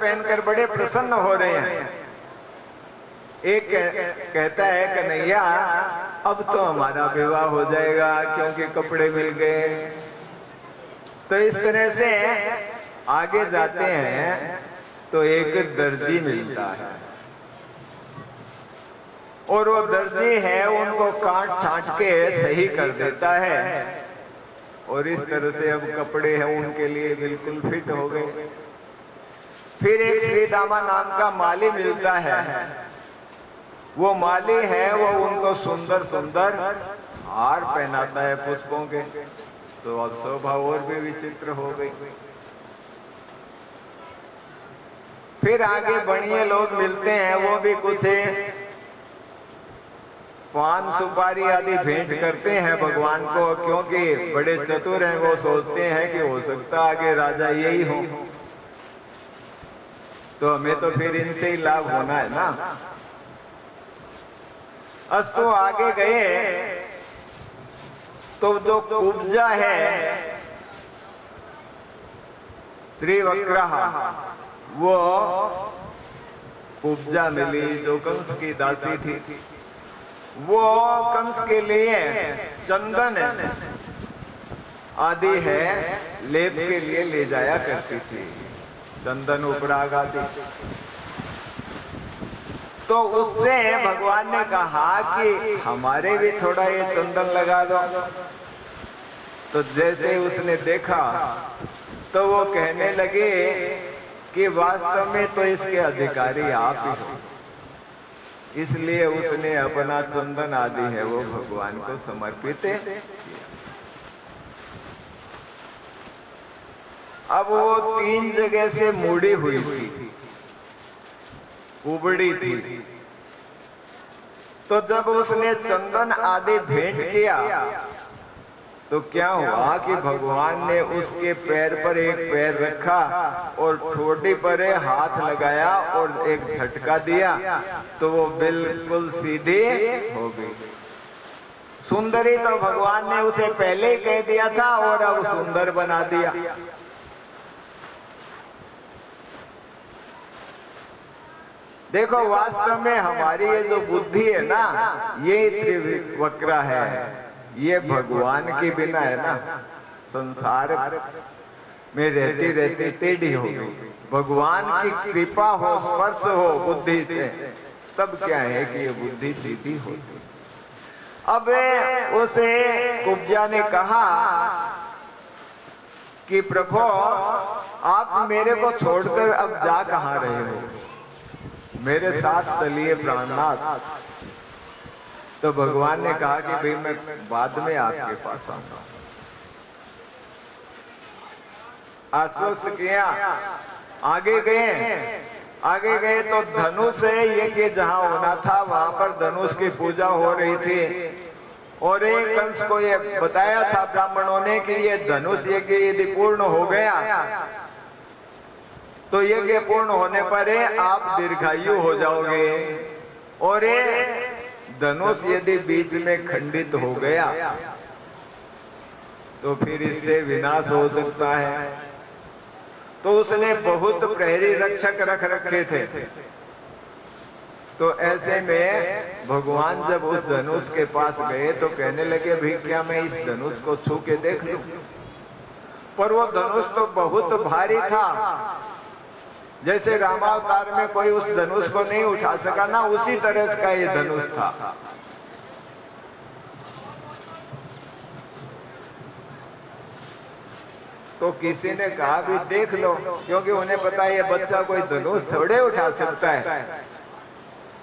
पहनकर बड़े प्रसन्न हो रहे हैं। एक कहता है कन्हैया अब तो हमारा विवाह हो जाएगा क्योंकि कपड़े मिल गए। तो इस तरह से आगे जाते हैं तो एक दर्जी मिलता है और वो दर्जी है उनको काट छांट के सही कर देता है और इस तरह से अब कपड़े हैं उनके लिए बिल्कुल फिट हो गए। फिर एक श्रीदामा नाम का माली मिलता है। वो माली है वो उनको सुंदर सुंदर हार पहनाता है पुष्पों के। तो अब शोभा और भी विचित्र हो गई। फिर आगे बढ़िए लोग मिलते हैं, वो भी कुछ पान सुपारी आदि भेंट करते हैं भगवान को, क्योंकि बड़े चतुर हैं। वो सोचते हैं कि हो सकता आगे राजा यही हो, तो हमें तो फिर इनसे ही लाभ होना है ना। अस्तु आगे गए तो जो कुब्जा है त्रिवक्रह, वो कुब्जा मिली जो कंस की दासी थी। वो कंस के लिए चंदन आदि है लेप के लिए ले जाया करती थी, चंदन उपराग आदि। तो उससे भगवान ने कहा कि हमारे भी थोड़ा ये चंदन लगा दो। तो जैसे उसने देखा तो वो कहने लगे कि वास्तव में तो इसके अधिकारी आप ही हो। इसलिए उसने अपना चंदन आदि है वो भगवान को समर्पित किया। अब वो 3 जगह से मुड़ी हुई थी, उबड़ी थी। तो जब उसने चंदन आदि भेंट किया तो क्या हुआ कि भगवान ने उसके पैर पर एक पैर रखा और ठोड़ी पर हाथ लगाया और एक झटका दिया तो वो बिल्कुल सीधी हो गई। सुंदरी तो भगवान ने उसे पहले ही कह दिया था और अब सुंदर बना दिया। देखो वास्तव में हमारी ये जो बुद्धि है ना, ये त्रिवक्र है, ये भगवान के बिना है ना संसार में रहती रहती टेढ़ी हो गई। भगवान की कृपा हो, स्पर्श हो बुद्धि से, तब क्या है कि ये बुद्धि सीधी होती। अब उसे कुब्जा ने कहा कि प्रभु आप मेरे को छोड़कर अब जा कहाँ रहे हो, मेरे साथ चलिए प्राणनाथ। तो भगवान ने कहा कि भाई मैं बाद में आपके पास आऊंगा। आश्वस्त किया। आगे गए तो धनुष यज्ञ जहां होना था वहां पर धनुष की पूजा हो रही थी और एक कंस को ये बताया था ब्राह्मणों ने कि ये धनुष यज्ञ यदि पूर्ण हो गया तो यज्ञ पूर्ण होने पर आप दीर्घायु हो जाओगे और धनुष यदि बीच में खंडित हो गया तो फिर इससे विनाश हो सकता है। तो उसने बहुत प्रहरी रक्षक रख रखे थे। तो ऐसे में भगवान जब उस धनुष के पास गए तो कहने लगे भाई क्या मैं इस धनुष को छू के देख लूं। पर वो धनुष तो बहुत भारी था, जैसे रामावतार में कोई उस धनुष को नहीं उठा सका ना, उसी तरह का ये धनुष था। तो किसी ने कहा भी देख लो, क्योंकि उन्हें पता है ये बच्चा कोई धनुष थोड़े उठा सकता है।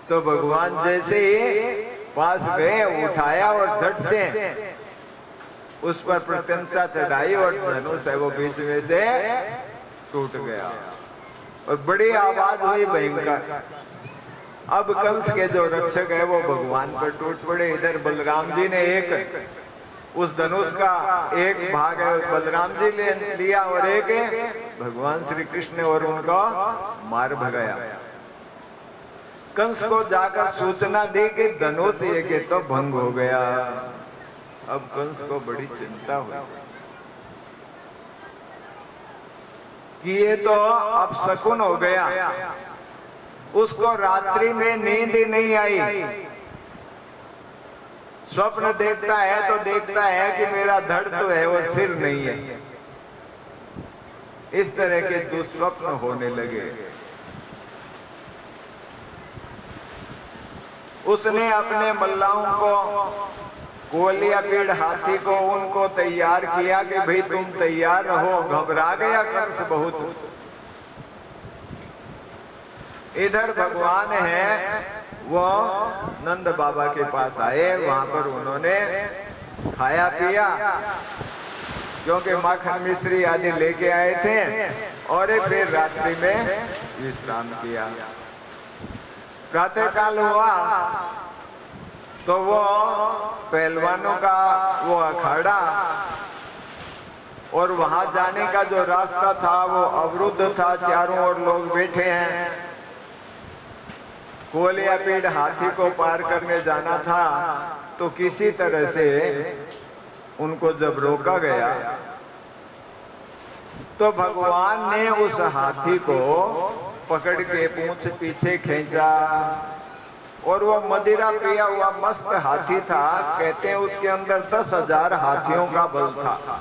तो भगवान जैसे ही पास गए उठाया और झट से उस पर प्रशंसा चढ़ाई और धनुष है वो बीच में से टूट गया और बड़ी आवाज हुई भयंकर। अब कंस के जो रक्षक है वो भगवान पर टूट पड़े। इधर बलराम जी ने एक उस धनुष का एक भाग है बलराम जी ने लिया और एक भगवान श्री कृष्ण और उनका मार भगाया। कंस को जाकर सूचना दी कि धनुष यज्ञ तो भंग हो गया। अब कंस को बड़ी चिंता हुई कि ये तो अब शकुन हो गया। उसको रात्रि में नींद ही नहीं आई। स्वप्न देखता है तो देखता है कि मेरा धड़ तो है, वो सिर नहीं है। इस तरह के दुस्वप्न होने लगे। उसने अपने मल्लाहों को, कोलियापीड़ हाथी को, उनको तैयार किया कि भाई तुम तैयार रहो। घबरा गया कंस बहुत। इधर भगवान है वो नंद बाबा के पास आए। वहां पर उन्होंने खाया पिया, क्योंकि माखन मिश्री आदि लेके आए थे, और फिर रात्रि में विश्राम किया। प्रातः काल हुआ तो वो पहलवानों का वो अखाड़ा और वहां जाने का जो रास्ता था वो अवरुद्ध था। चारों ओर लोग बैठे हैं। कोलियापीड़ हाथी को पार करने जाना था, तो किसी तरह से उनको जब रोका गया तो भगवान ने उस हाथी को पकड़ के पूंछ पीछे खींचा, और वो मदिरा पिया हुआ मस्त हाथी था। कहते हैं उसके अंदर 10,000 हाथियों का बल था।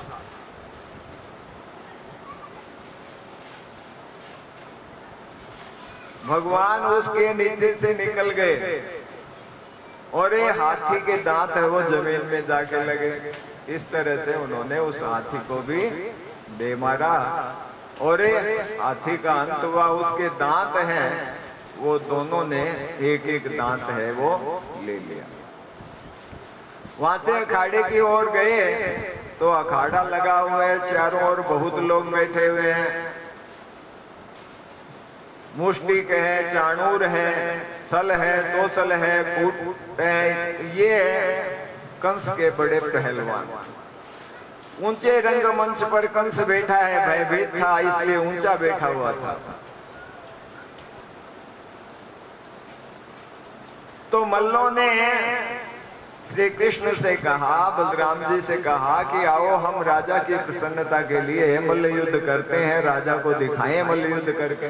भगवान उसके नीचे से निकल गए, और ये हाथी के दांत है वो जमीन में जाके लगे। इस तरह से उन्होंने उस हाथी को भी दे मारा, और ये हाथी का अंत हुआ। उसके दांत हैं वो दोनों ने एक एक दांत है वो ले लिया। वहां से अखाड़े की ओर गए तो अखाड़ा लगा हुआ है, चारों ओर बहुत लोग बैठे हुए हैं। मुष्टिक है, चाणूर है, सल है, तोसल है, कूट है। ये कंस के बड़े पहलवान। ऊंचे रंगमंच पर कंस बैठा है, भयभीत था इसलिए ऊंचा बैठा हुआ था। तो मल्लों ने श्री कृष्ण से कहा, बलराम जी से कहा कि आओ हम राजा की प्रसन्नता के लिए मल्ल युद्ध करते हैं, राजा को दिखाएं मल्ल युद्ध करके।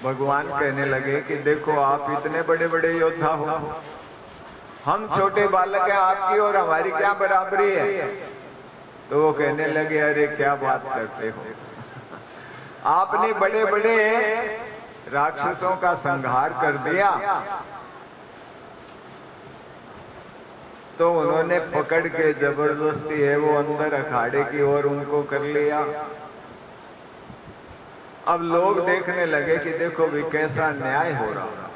भगवान कहने लगे कि देखो आप इतने बड़े बड़े योद्धा हो, हम छोटे बालक हैं, आपकी और हमारी क्या बराबरी है। तो वो कहने लगे अरे क्या बात करते हो, आपने बड़े बड़े राक्षसों का संहार कर दिया। तो उन्होंने पकड़ के जबरदस्ती है वो अंदर अखाड़े की ओर उनको कर लिया। अब लोग देखने लगे कि देखो भी कैसा न्याय हो रहा।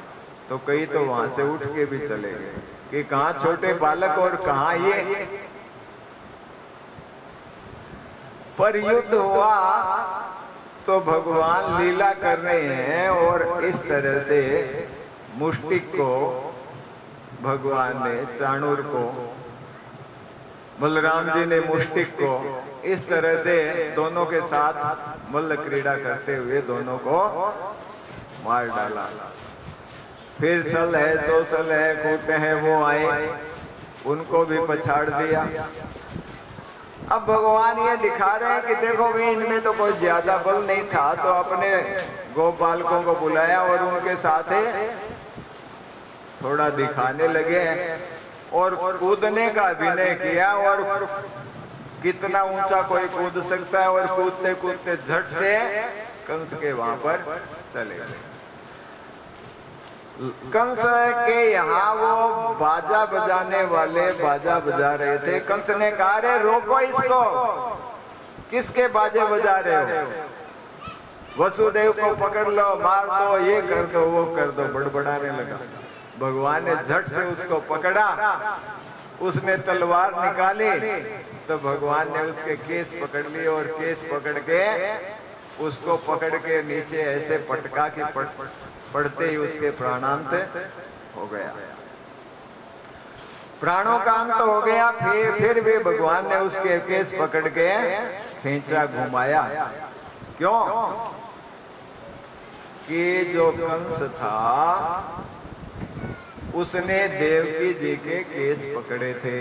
तो कई तो वहां से उठ के भी चले गए कि कहां छोटे बालक और कहां ये। पर युद्ध हुआ तो भगवान लीला कर रहे हैं, और इस तरह से मुष्टिक को भगवान ने, चाणूर को, बलराम जी ने मुष्टिक को, इस तरह से दोनों के साथ मल्ल क्रीड़ा करते हुए दोनों को मार डाला। फिर सल है, तोसल है, कूट है, वो आए, उनको भी पछाड़ दिया। अब भगवान ये दिखा रहे हैं कि देखो भाई इनमें तो कोई ज्यादा बल नहीं था, तो अपने गोपालकों को बुलाया और उनके साथ थोड़ा दिखाने लगे और कूदने का अभिनय किया। और कितना ऊंचा कोई कूद सकता है, और कूदते कूदते झट से कंस के वहां पर चले गए। कंस के यहाँ वो बाजा बजाने वाले बाजा बजा रहे थे। कंस ने कहा रे रोको इसको, किसके बाजे बजा रहे हो? वसुदेव को पकड़ लो, मार दो, ये कर दो, वो कर दो, बड़बड़ाने लगा। भगवान ने झट से उसको पकड़ा, उसने तलवार निकाली तो भगवान ने उसके केस पकड़ लिए, और केस पकड़ के उसको पकड़ के नीचे ऐसे पटका कि पड़ते ही उसके प्राणांत हो गया। प्राणों का अंत हो गया। फिर भी भगवान ने उसके केस पकड़ के खींचा, घुमाया। क्यों? कि जो कंस था उसने देवकी जी के केस पकड़े थे।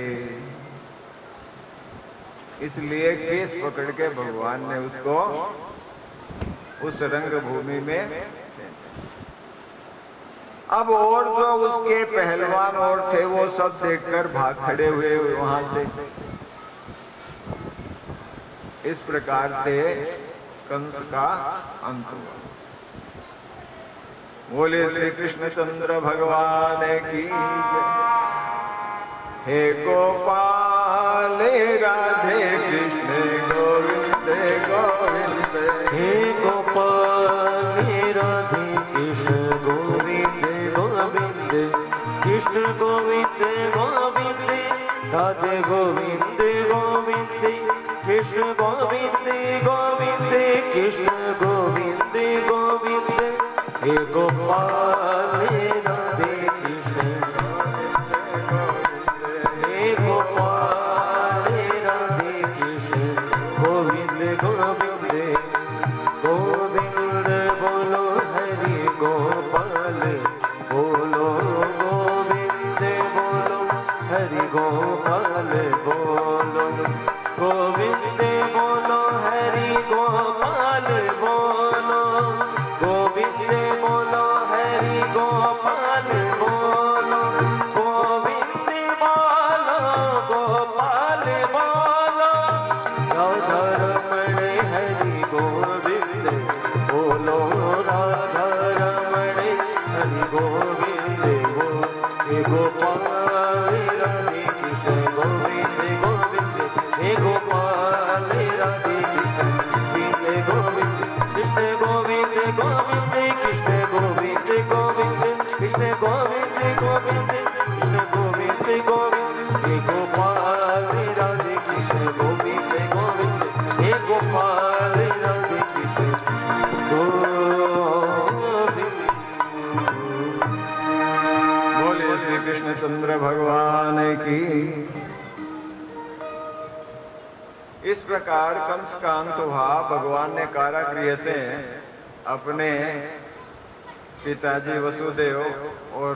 इसलिए केस पकड़ के भगवान ने उसको उस रंग भूमि में। अब और जो उसके पहलवान और थे वो सब देखकर भाग खड़े हुए वहां से। इस प्रकार से कंस का अंत हुआ। बोले श्री कृष्णचंद्र भगवान की जय। हे गोपाल राधे कृष्ण गोविंद गोविंद। हे गोपाल राधे कृष्ण गोविंद गोविंद। कृष्ण गोविंद गोविंद राधे गोविंद गोविंद। कृष्ण गोविंद गोविंद कृष्ण गोविंद गोविंद। हे गोपाल राधे कृष्ण हे गोपाल राधे कृष्ण गोविंद गोविंद। गोविंद बोलो हरि गोपाल बोलो गोविंद बोलो हरि गोपाल बोलो गोविंद बोलो हरि गोपाल बोलो गोविंद बोलो हरि गोपाल बोलो गोविंद बोलो गोपाल बोलो राधा रमण हरि गोविंद बोलो राधा रमण हरि गोविंद बोलो। हे गोपाल राधे कृष्ण गोविंद गोविंद। हे गोपाल राधे कृष्ण गोविंद गोविंद। कृष्ण गोविंद गोविंद कृष्ण गोविंद गोविंद। कृष्ण गोविंद गोविंद कृष्ण गोविंद गोविंद। हे गोपाल राधे कृष्ण गोविंद गोविंद। हे गोपाल राधे कृष्ण गोविंद। बोले श्री कृष्णचंद्र भगवान की। इस प्रकार कंस का अंत हुआ। भगवान ने कारागृह से अपने पिताजी वसुदेव और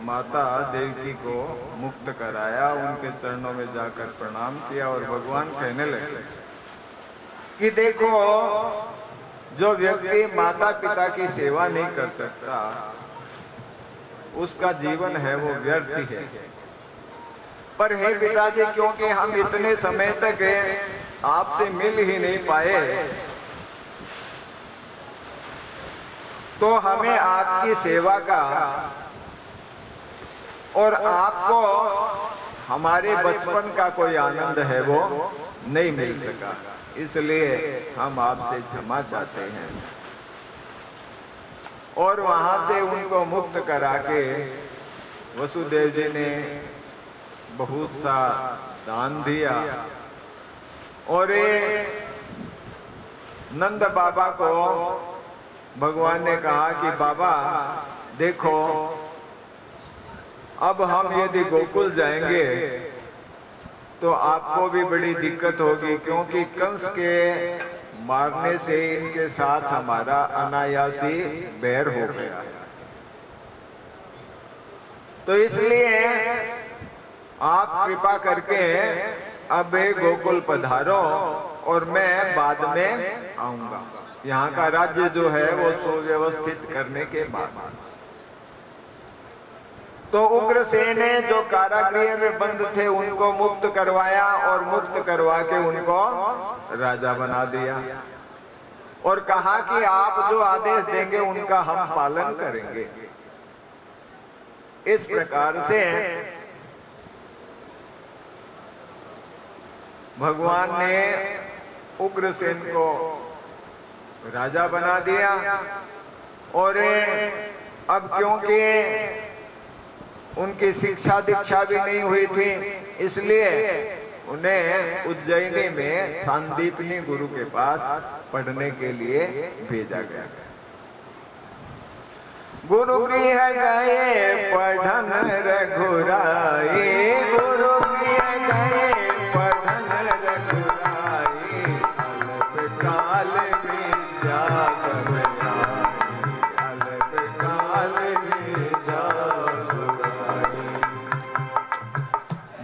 माता देवकी को मुक्त कराया। उनके चरणों में जाकर प्रणाम किया और भगवान कहने लगे कि देखो, जो व्यक्ति माता पिता की सेवा नहीं कर सकता उसका जीवन है वो व्यर्थ ही है। पर हे पिताजी, क्योंकि हम इतने समय तक आपसे मिल ही नहीं पाए तो हमें आपकी सेवा का और आपको हमारे बचपन का कोई आनंद है वो नहीं मिल सका। इसलिए हम आपसे क्षमा चाहते हैं। और वहां से उनको मुक्त करा के वसुदेव जी ने बहुत सा दान दिया। और नंद बाबा को भगवान ने कहा कि बाबा देखो, अब हम यदि गोकुल जाएंगे तो आपको भी बड़ी दिक्कत होगी, क्योंकि कंस के मारने से इनके साथ हमारा अनायासी बैर हो गया। तो इसलिए आप कृपा करके अब गोकुल पधारो और मैं बाद में आऊंगा। यहाँ का राज्य जो है वो सुव्यवस्थित करने के बाद। तो उग्रसेन ने जो कारागृह में बंद थे उनको मुक्त करवाया और मुक्त करवा के उनको राजा बना दिया और कहा कि आप जो आदेश देंगे उनका हम पालन करेंगे। इस प्रकार से भगवान ने उग्रसेन को राजा बना दिया। और अब क्योंकि उनकी शिक्षा दीक्षा भी नहीं हुई थी, इसलिए उन्हें उज्जैनी में सांदीपनी गुरु के पास पढ़ने के लिए भेजा गया। गुरु गृह गए पढ़न रघुराई, गुरु गृह गए पढ़न रघुराई, अल्प काल में जा अल्प काल में जा।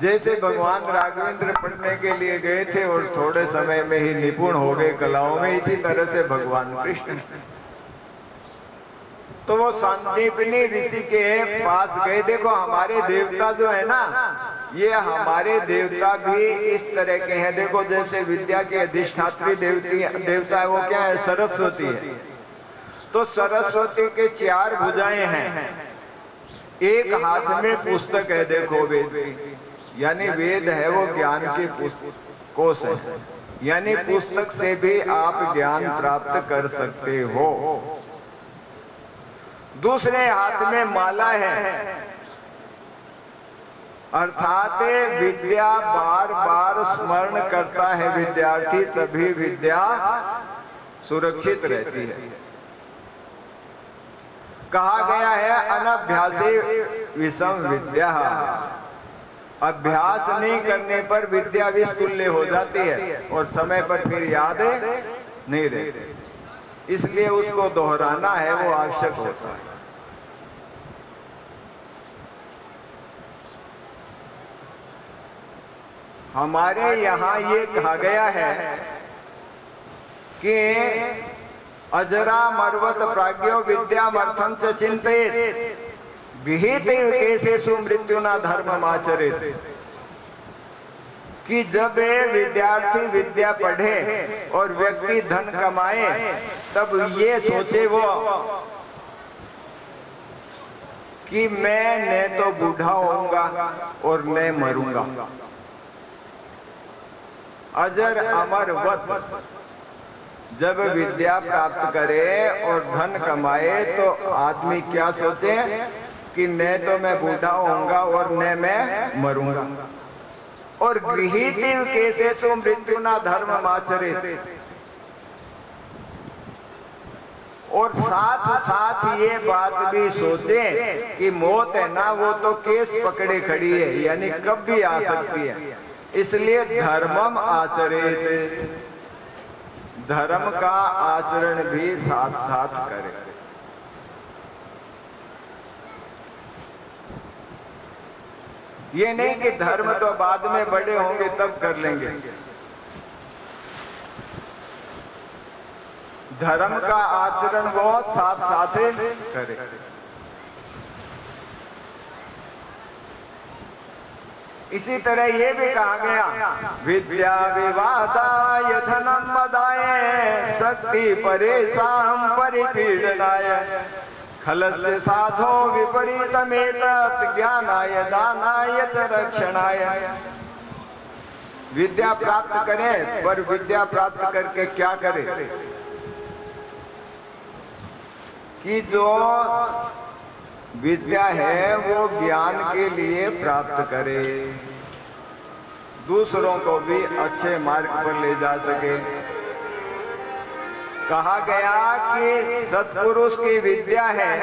जैसे भगवान राघवेंद्र पढ़ने के लिए गए थे और थोड़े समय में ही निपुण हो गए कलाओं में, इसी तरह से भगवान कृष्ण। तो वो संदीपनी ऋषि के पास गए। देखो हमारे देवता जो है ना, ये हमारे देवता भी इस तरह के हैं। देखो जैसे विद्या की अधिष्ठात्री देवता है, वो क्या है? सरस्वती है। तो सरस्वती के 4 भुजाएं हैं, एक हाथ में पुस्तक है। देखो वेद की, यानी वेद है वो ज्ञान की कोश है, यानी पुस्तक से भी आप ज्ञान प्राप्त कर सकते हो। दूसरे हाथ में माला है, अर्थात विद्या बार बार स्मरण करता है विद्यार्थी, तभी विद्या सुरक्षित रहती है। कहा गया है अनभ्यासे विषम विद्या, अभ्यास नहीं करने पर विद्या विस्तुल्य हो जाती है और समय पर फिर याद नहीं रहती, इसलिए उसको दोहराना है, वो आवश्यक होता है। हमारे यहाँ ये कहा गया है कि अजरा मर्वत प्राज्ञो विद्यामर्थं च चिंतयेत् विहित केशेषु मृत्युना धर्ममाचरेत्, कि जब विद्यार्थी विद्या पढ़े और व्यक्ति धन कमाए, तब ये सोचे वो कि मैं न तो बूढ़ा होऊंगा और न मरूंगा। अजर अमर वत, जब विद्या प्राप्त करे और धन कमाए तो आदमी क्या सोचे कि न तो मैं बूढ़ा होऊंगा और न मैं मरूंगा। और गृहीत केशेषु मृत्युना धर्ममाचरेत्, और साथ साथ ये बात भी सोचे कि मौत है ना, वो तो केस पकड़े खड़ी है, यानी कब भी आ सकती है, इसलिए धर्मम आचरेत्, धर्म का आचरण भी साथ साथ करे। ये नहीं कि धर्म तो बाद में बड़े होंगे तब कर लेंगे, धर्म का आचरण वो साथ साथ करे। इसी तरह ये भी कहा गया विद्या विवादाय धनम मदाय शक्ति परेशान परिपीडनाय खलस्य साधो विपरीतमेतत् ज्ञानाय दानाय च रक्षणाय। विद्या प्राप्त करें, पर विद्या प्राप्त करके क्या करें कि जो विद्या है वो ज्ञान के लिए प्राप्त करे, दूसरों को भी अच्छे मार्ग पर ले जा सके। कहा गया कि सत्पुरुष की विद्या है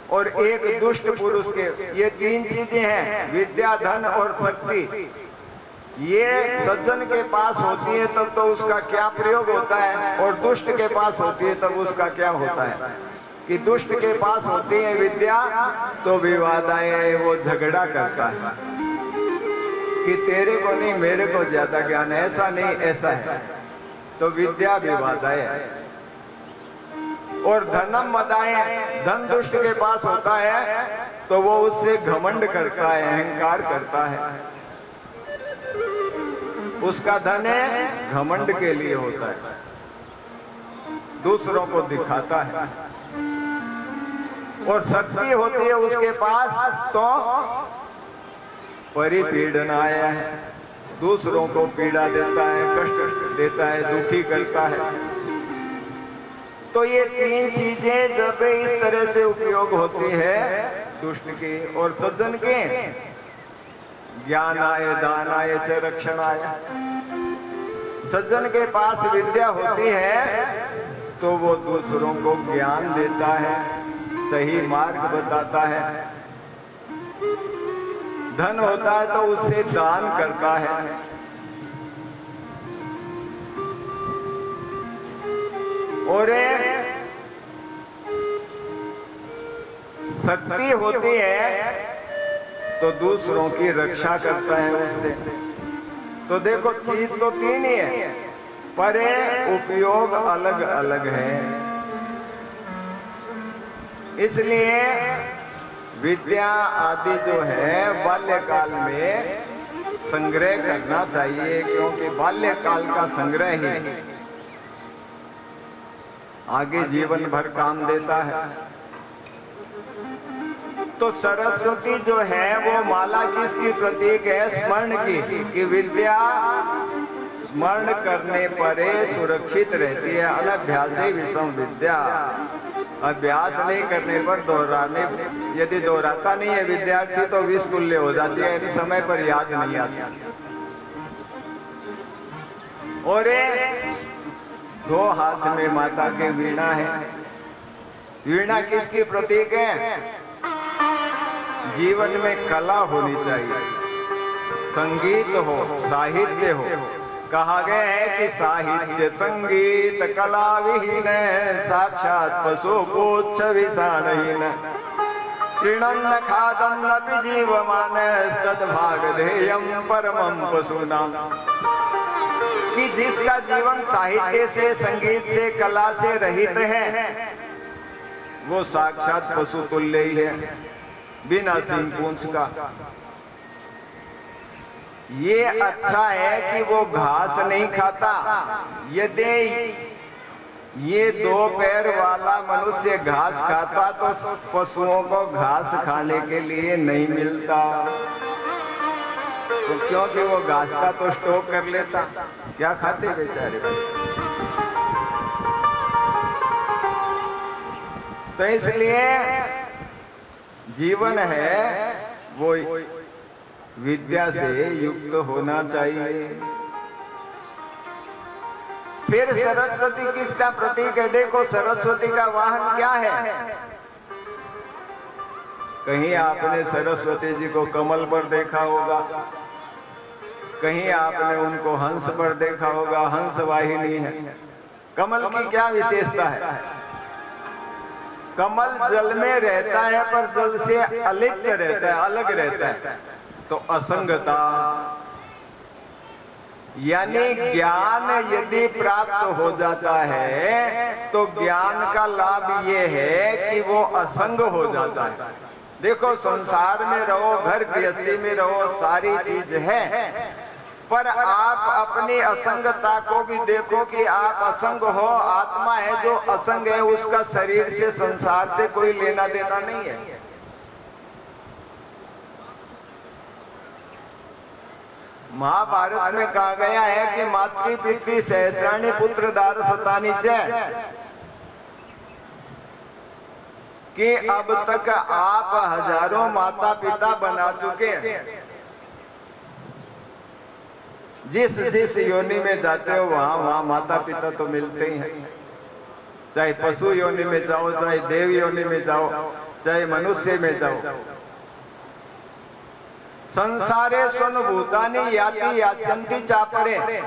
और एक दुष्ट पुरुष के, ये 3 चीजें हैं, विद्या धन और शक्ति। ये सज्जन के पास होती है तब तो उसका क्या प्रयोग होता है, और दुष्ट के पास होती है तब उसका क्या होता है। कि दुष्ट के पास होती है विद्या तो विवादाएं, वो झगड़ा करता है कि तेरे को नहीं मेरे को ज्यादा ज्ञान है, ऐसा नहीं ऐसा है, तो विद्या विवादाएं। और धनम मदाएं, धन दुष्ट के पास होता है तो वो उससे घमंड करता है, अहंकार करता है, उसका धन है घमंड के लिए होता है, दूसरों को दिखाता है। और शक्ति होती है उसके पास तो परिपीडनाय है, दूसरों को पीड़ा देता है, कष्ट देता है, दुखी करता है। तो ये 3 चीजें जब इस तरह से उपयोग होती है दुष्ट की और सज्जन की, ज्ञानाय दानाय च रक्षणाय। सज्जन के पास विद्या होती है तो वो दूसरों को ज्ञान देता है, सही मार्ग बताता है। धन होता है तो उससे दान करता है। और शक्ति होती है तो दूसरों की रक्षा करता है उससे। तो देखो चीज तो तीन ही है, पर उपयोग अलग अलग है। इसलिए विद्या आदि जो है बाल्यकाल में संग्रह करना चाहिए, क्योंकि बाल्यकाल का संग्रह ही आगे जीवन भर काम देता है। तो सरस्वती जो है वो माला किसकी प्रतीक है? स्मरण की, कि विद्या स्मरण करने पर सुरक्षित रहती है। अनभ्यासी विषम विद्या, अभ्यास नहीं करने पर दोहराने, यदि दोहराता नहीं है विद्यार्थी तो विष तुल्य हो जाती है, यदि समय पर याद नहीं आती। और दो हाथ में माता के वीणा है। वीणा किसकी प्रतीक है? जीवन में कला होनी चाहिए, संगीत हो, साहित्य हो। कहा गया है कि साहित्य संगीत कला विहीन, साक्षात पशु पुच्छ विषाणहीन, तृणन्न खादम न जीवमान, तद्भाग ध्येयम परमं पशूनाम। कि जिसका जीवन साहित्य से, संगीत से, कला से रहित है, वो साक्षात पशु तुल्य ही है, बिना सींग पूंछ का। ये अच्छा है कि वो घास नहीं खाता। यदि ये दो पैर वाला मनुष्य घास खाता तो पशुओं को घास खाने के लिए नहीं मिलता, तो क्योंकि वो घास का तो स्टॉक कर लेता, क्या खाते बेचारे। तो इसलिए जीवन है वो विद्या से युक्त होना चाहिए। फिर सरस्वती किसका प्रतीक है? देखो सरस्वती का वाहन क्या है? कहीं आपने सरस्वती जी को कमल पर देखा होगा, कहीं आपने उनको हंस पर देखा होगा, हंस वाहिनी है। कमल की क्या विशेषता है? कमल जल में रहता है पर जल से अलिप्त रहता है, अलग रहता है। तो असंगता, यानी ज्ञान यदि प्राप्त हो जाता है तो ज्ञान का लाभ ये है कि वो असंग हो जाता है। देखो संसार में रहो, घर गृहस्थी में रहो, सारी चीज है, पर आप अपनी असंगता को भी देखो कि आप असंग हो। आत्मा है जो असंग है, उसका शरीर से, संसार से कोई लेना देना नहीं है। महाभारत में कहा गया है कि मातृ पितृ सहस्राणी पुत्र दार शतानि च, कि अब तक आप हजारों माता पिता बना चुके। जिस जिस योनि में जाते हो वहां वहां माता पिता तो मिलते ही हैं। चाहे पशु योनि में जाओ, चाहे देव योनि में जाओ, चाहे मनुष्य में जाओ। संसारे स्वनुभूतानि याति यास्यन्ति चापरे।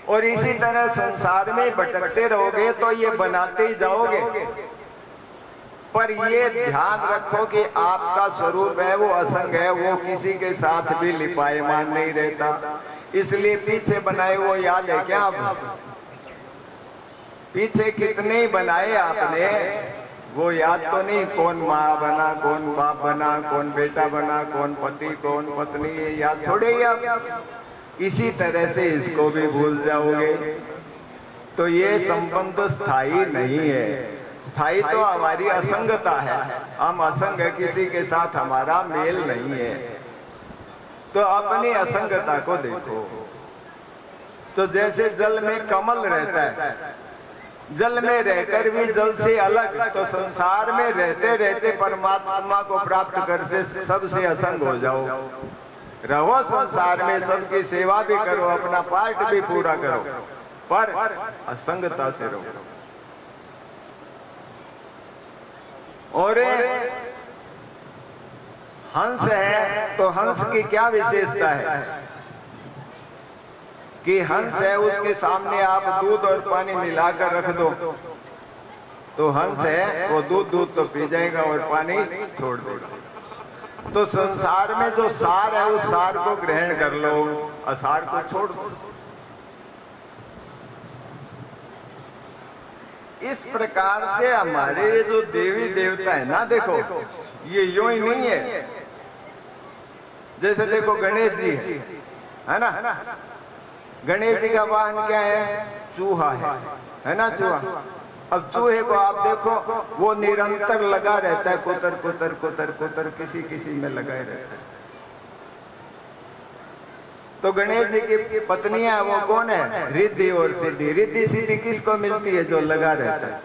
और इसी तरह संसार में भटकते रहोगे तो ये बनाते ही जाओगे। पर ये ध्यान रखो कि आपका स्वरूप है वो असंग है, वो किसी के साथ भी लिपायमान नहीं रहता। इसलिए पीछे बनाए वो याद है क्या? आप पीछे कितने ही बनाए आपने, वो याद तो नहीं। कौन माँ बना, कौन बाप बना, कौन बेटा बना, कौन पति, कौन पत्नी, ये याद थोड़े ही आप। इसी तरह से इसको भी भूल जाओगे तो ये संबंध स्थायी नहीं है। स्थायी तो हमारी असंगता है, हम असंग है, किसी के साथ हमारा मेल नहीं है। तो अपनी असंगता को देखो। तो जैसे जल में कमल रहता है, जल में रहकर भी जल से अलग, तो संसार में रहते रहते परमात्मा को प्राप्त कर से सबसे असंग हो जाओ। रहो संसार में, सबकी सेवा भी करो, अपना पार्ट भी पूरा करो, पर असंगता से रहो। और हंस है तो हंस की क्या विशेषता है? कि हंस है, उसके सामने आप दूध और पानी मिलाकर रख दो तो हंस है वो दूध तो पी जाएगा और पानी छोड़ देगा। तो संसार में जो सार है उस सार को ग्रहण कर लो, असार को छोड़ दो। इस प्रकार से हमारे ये जो देवी देवता है ना, देखो ये यूं ही नहीं है। जैसे देखो गणेश जी है ना, गणेश जी का वाहन क्या है? चूहा है ना, चूहा। अब चूहे को आप देखो, वो निरंतर लगा रहता है, कुतर कुतर कुतर कुतर किसी किसी में लगा ही रहता है। तो गणेश जी की पत्नियां वो कौन है? रिद्धि और सिद्धि। रिद्धि सिद्धि किसको मिलती है? जो लगा रहता है।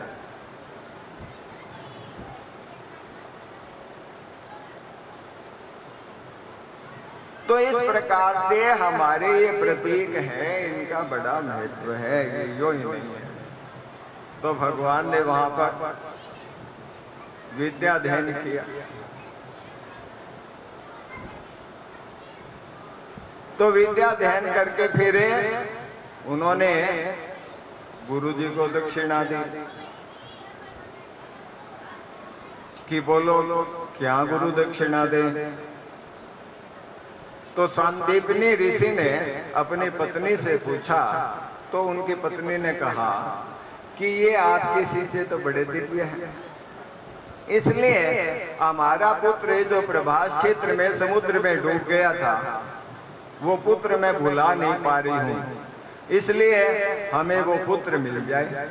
तो इस प्रकार से हमारे ये प्रतीक हैं, इनका बड़ा महत्व है, ये यूं ही नहीं है। तो भगवान ने वहां पर विद्या अध्ययन किया। तो विद्या अध्ययन करके फिर उन्होंने गुरु जी को दक्षिणा दी कि बोलो क्या गुरु दक्षिणा दे। तो सांदीपनी ऋषि ने अपनी पत्नी से पूछा, तो उनकी पत्नी ने कहा कि ये आपके शिष्य तो बड़े दिव्य हैं, इसलिए हमारा पुत्र जो प्रभास क्षेत्र में समुद्र में डूब गया था, वो पुत्र मैं भुला नहीं पा रही हूं, इसलिए हमें वो पुत्र मिल जाए।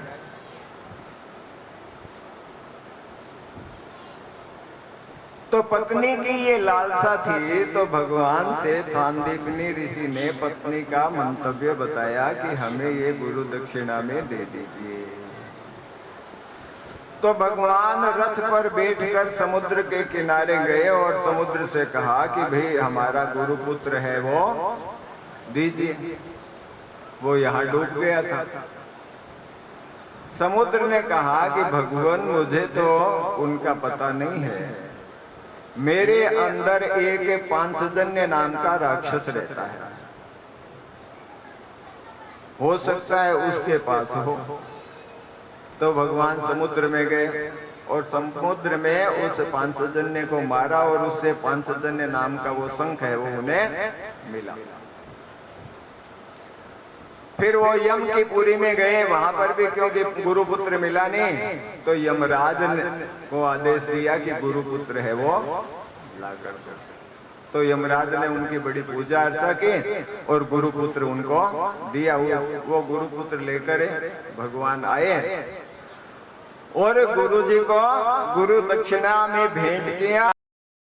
तो पत्नी की ये लालसा थी, तो भगवान से सांदीपनी ऋषि ने पत्नी का मंतव्य बताया कि हमें ये गुरु दक्षिणा में दे दीजिए। तो भगवान रथ पर बैठकर समुद्र के किनारे गए और समुद्र से कहा कि भाई हमारा गुरु पुत्र है वो दीजिए। वो यहाँ डूब गया था। समुद्र ने कहा कि भगवान मुझे तो उनका पता नहीं है, मेरे अंदर एक पांचजन्य नाम का राक्षस रहता है, हो सकता है उसके पास हो। तो भगवान समुद्र में गए और समुद्र में उस पांचजन्य को मारा और उससे पांचजन्य नाम का वो शंख है वो उन्हें मिला। फिर वो यम की पुरी में गए, वहां पर भी क्योंकि गुरुपुत्र मिला नहीं, तो यमराज को आदेश दिया कि गुरुपुत्र है वो लाकर दो। तो यमराज ने उनकी बड़ी पूजा अर्चा की और गुरुपुत्र उनको दिया। वो गुरुपुत्र लेकर भगवान आए और गुरु जी को गुरु दक्षिणा में भेंट किया।